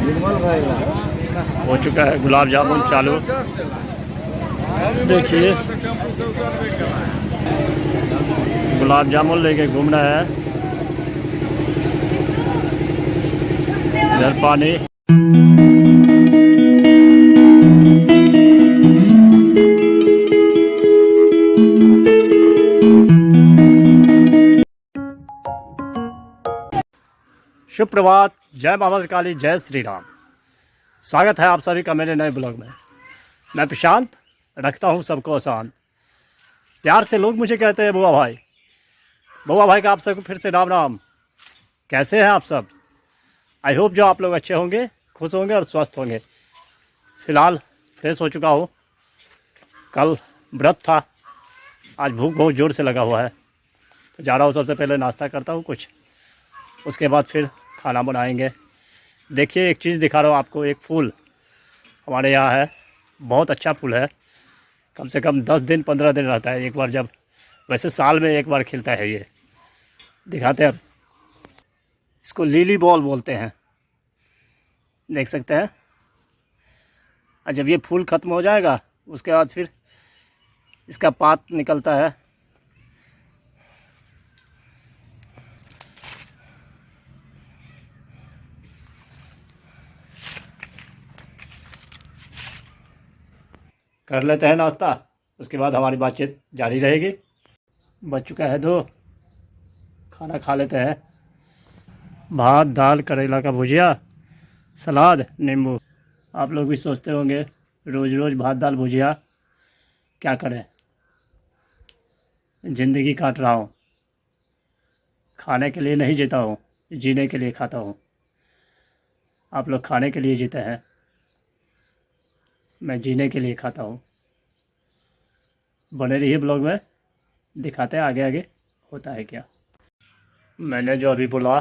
हो चुका है गुलाब जामुन चालू। देखिए गुलाब जामुन लेके घूम रहा है। इधर पानी। सुप्रभात, जय बाबा काली, जय श्री राम। स्वागत है आप सभी का मेरे नए ब्लॉग में। मैं प्रशांत, रखता हूँ सबको आसान। प्यार से लोग मुझे कहते हैं बुआ भाई। बुआ भाई का आप सबको फिर से राम राम। कैसे हैं आप सब? आई होप जो आप लोग अच्छे होंगे, खुश होंगे और स्वस्थ होंगे। फ़िलहाल फ्रेश हो चुका हूँ। कल व्रत था, आज भूख बहुत ज़ोर से लगा हुआ है तो जा रहा हूँ। सबसे पहले नाश्ता करता हूँ कुछ, उसके बाद फिर खाना बनाएंगे। देखिए एक चीज़ दिखा रहा हूँ आपको। एक फूल हमारे यहाँ है, बहुत अच्छा फूल है। कम से कम 10 दिन 15 दिन रहता है एक बार, जब वैसे साल में एक बार खिलता है। ये दिखाते हैं, इसको लिली बॉल बोलते हैं, देख सकते हैं। और जब ये फूल ख़त्म हो जाएगा उसके बाद फिर इसका पात निकलता है। कर लेते हैं नाश्ता, उसके बाद हमारी बातचीत जारी रहेगी। बच चुका है 2, खाना खा लेते हैं। भात दाल करेला का भुजिया, सलाद, नींबू। आप लोग भी सोचते होंगे रोज़ रोज़ भात दाल भुजिया क्या करें, ज़िंदगी काट रहा हूँ। खाने के लिए नहीं जीता हूँ, जीने के लिए खाता हूँ। आप लोग खाने के लिए जीते हैं, मैं जीने के लिए खाता हूँ। बने रहिए ब्लॉग में, दिखाते हैं आगे आगे होता है क्या। मैंने जो अभी बोला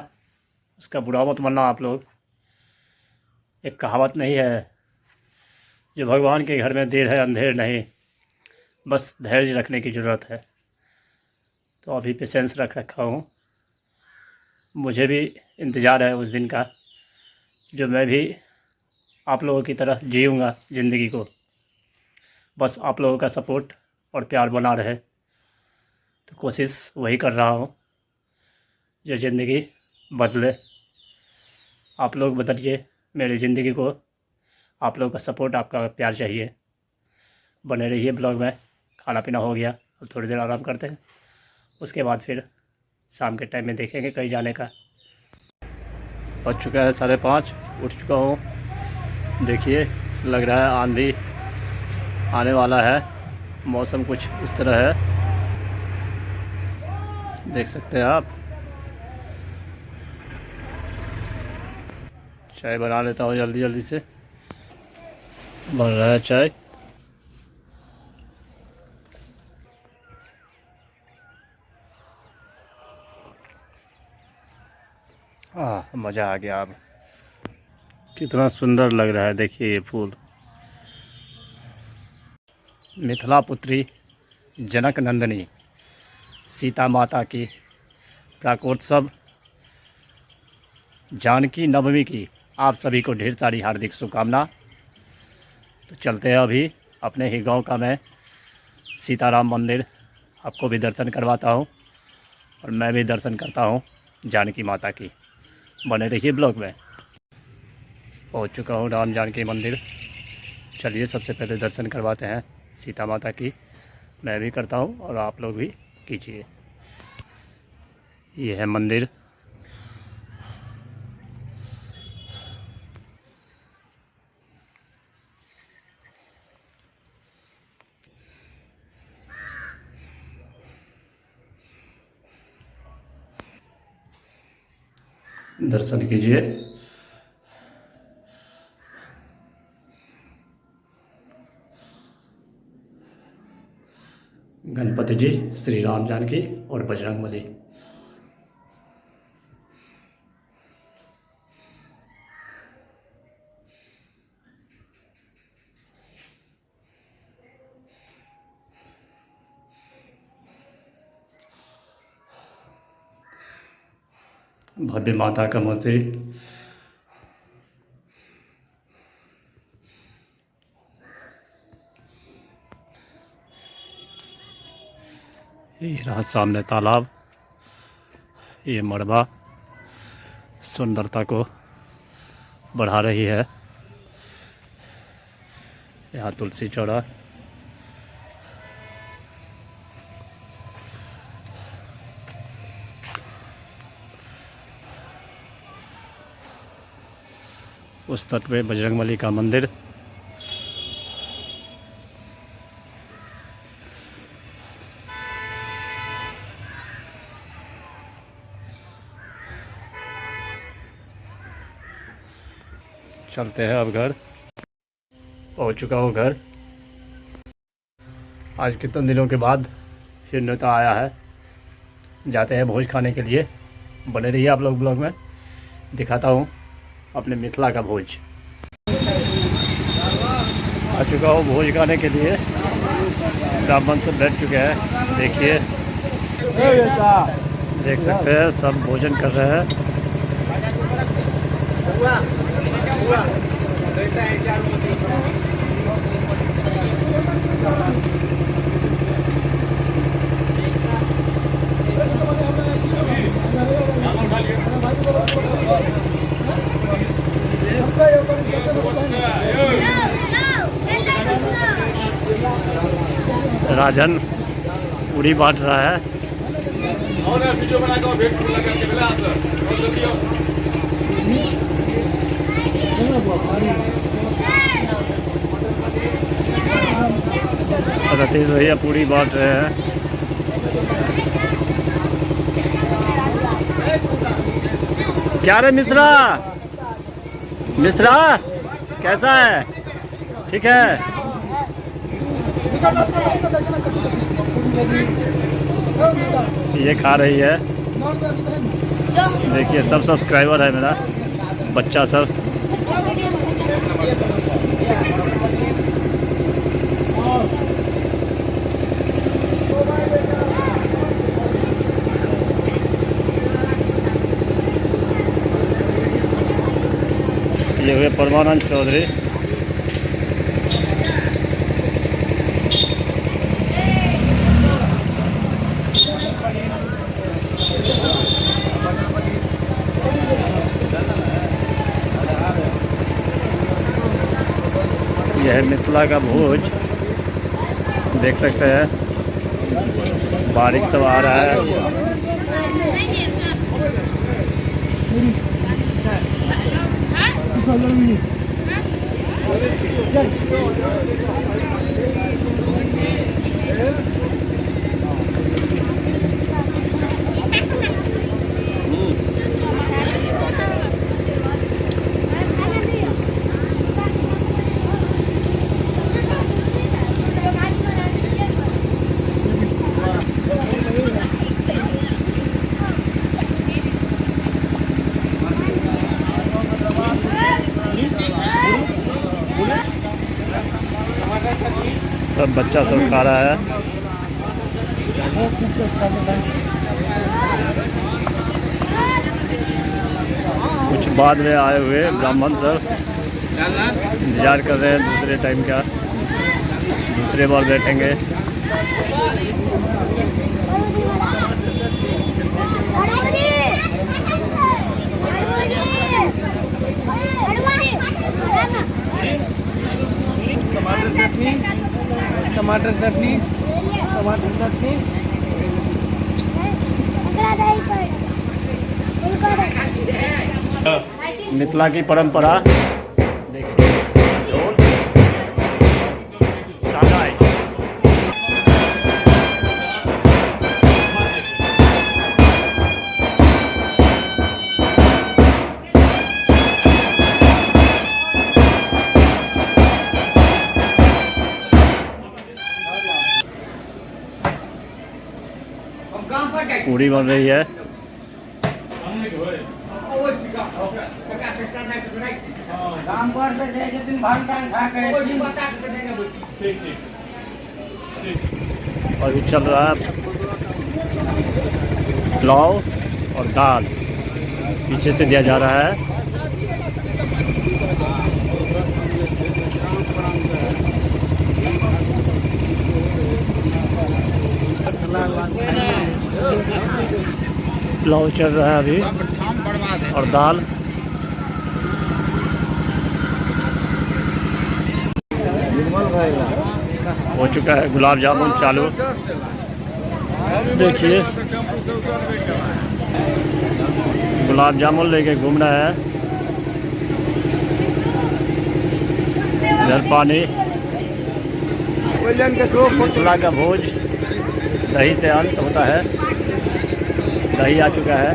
उसका बुरा मत मानना आप लोग। एक कहावत नहीं है, जो भगवान के घर में देर है अंधेर नहीं, बस धैर्य रखने की ज़रूरत है। तो अभी पेशेंस रख रखा हूँ। मुझे भी इंतज़ार है उस दिन का, जो मैं भी आप लोगों की तरह जीऊँगा ज़िंदगी को। बस आप लोगों का सपोर्ट और प्यार बना रहे, तो कोशिश वही कर रहा हूँ जो ज़िंदगी बदले। आप लोग बदलिए मेरी ज़िंदगी को। आप लोगों का सपोर्ट, आपका प्यार चाहिए। बने रहिए ब्लॉग में। खाना पीना हो गया, अब थोड़ी देर आराम करते हैं, उसके बाद फिर शाम के टाइम में देखेंगे कहीं जाने का। बज चुका है 5:30, उठ चुका हूँ। देखिए लग रहा है आंधी आने वाला है, मौसम कुछ इस तरह है, देख सकते हैं आप। चाय बना लेता हूँ जल्दी जल्दी से। बन रहा है चाय। मज़ा आ गया। अब कितना सुंदर लग रहा है, देखिए ये फूल। मिथिला पुत्री जनक नंदिनी सीता माता की प्राकोत्सव जानकी नवमी की आप सभी को ढेर सारी हार्दिक शुभकामना। तो चलते हैं अभी अपने ही गांव का मैं सीताराम मंदिर, आपको भी दर्शन करवाता हूं और मैं भी दर्शन करता हूं जानकी माता की। बने रहिए ब्लॉग में। पहुंच चुका हूं राम जानकी मंदिर। चलिए सबसे पहले दर्शन करवाते हैं सीता माता की। मैं भी करता हूं और आप लोग भी कीजिए। ये है मंदिर। दर्शन कीजिए। गणपति जी, श्री राम जानकी और बजरंगबली। भव्य माता का मंदिर। ये रहा सामने तालाब। ये मड़वा सुंदरता को बढ़ा रही है। यहाँ तुलसी चौरा। उस तट पे बजरंगबली का मंदिर। चलते हैं अब घर। पहुंच चुका हूँ घर। आज कितने दिनों के बाद फिर न्योता आया है। जाते हैं भोज खाने के लिए। बने रहिए आप लोग ब्लॉग में। दिखाता हूँ अपने मिथिला का भोज। आ चुका हूँ भोज खाने के लिए। ब्राह्मण सब बैठ चुके हैं। देखिए, देख सकते हैं सब भोजन कर रहे हैं। राजन पूरी बांट रहा है। रतीश भैया पूरी बांट रहे हैं। क्या रे मिश्रा, मिश्रा कैसा है? ठीक है। ये खा रही है। देखिए सब सब्सक्राइबर है मेरा, बच्चा सब। ये हुए परमानंद चौधरी। यह है मिथिला का भोज। देख सकते हैं बारिश सब आ रहा है। सब बच्चा सब खा रहा है। कुछ बाद में आए हुए ब्राह्मण सब इंतजार कर रहे हैं दूसरे टाइम का। दूसरे बार बैठेंगे। टमाटर चटनी, टमाटर चटनी। मिथिला की परंपरा देखिए। ढोल, सागाई। पूरी बन रही है। अभी चल रहा है पुलाव और दाल, पीछे से दिया जा रहा है। पुलाव चल रहा है अभी और दाल। हो चुका है गुलाब जामुन चालू। देखिए गुलाब जामुन लेके घूम रहा है। इधर पानी। मिथिला का भोज दही से अंत होता है। दही आ चुका है।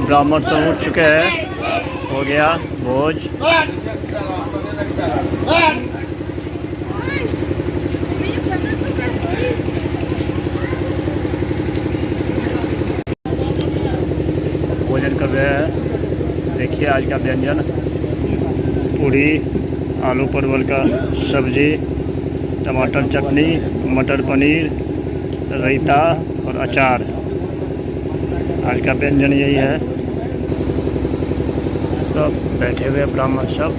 ब्राह्मण सब उठ चुके हैं। हो गया भोज। भोजन कर रहे हैं। देखिए आज का व्यंजन पूरी, आलू परवल का सब्जी, टमाटर चटनी, मटर पनीर, रायता और अचार। आज का व्यंजन यही है। सब बैठे हुए ब्राह्मण सब।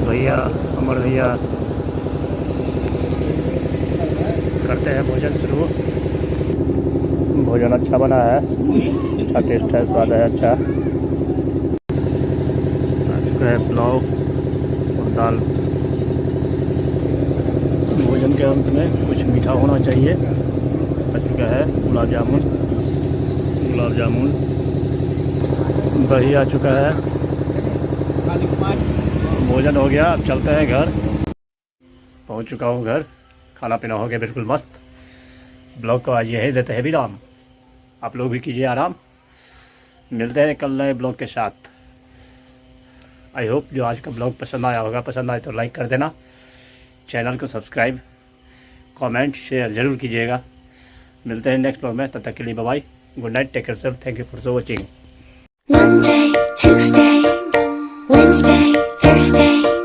भैया अमर भैया करते हैं भोजन शुरू। भोजन अच्छा बना है, अच्छा टेस्ट है, स्वाद है अच्छा। आ चुका है पुलाव और दाल। भोजन के अंत में कुछ मीठा होना चाहिए। आ चुका है गुलाब जामुन। दही आ चुका है। भोजन हो गया। अब चलते हैं घर। पहुंच चुका हूं घर। खाना पीना हो गया बिल्कुल मस्त। ब्लॉग को आज यही देते हैं विराम। आप लोग भी कीजिए आराम। मिलते हैं कल नए ब्लॉग के साथ। आई होप जो आज का ब्लॉग पसंद आया होगा। पसंद आए तो लाइक कर देना। चैनल को सब्सक्राइब, कमेंट, शेयर ज़रूर कीजिएगा। मिलते हैं नेक्स्ट ब्लॉग में। तब तक के लिए bye bye. Good night. Take care self. Thank you for watching. Monday, Tuesday, Wednesday, Thursday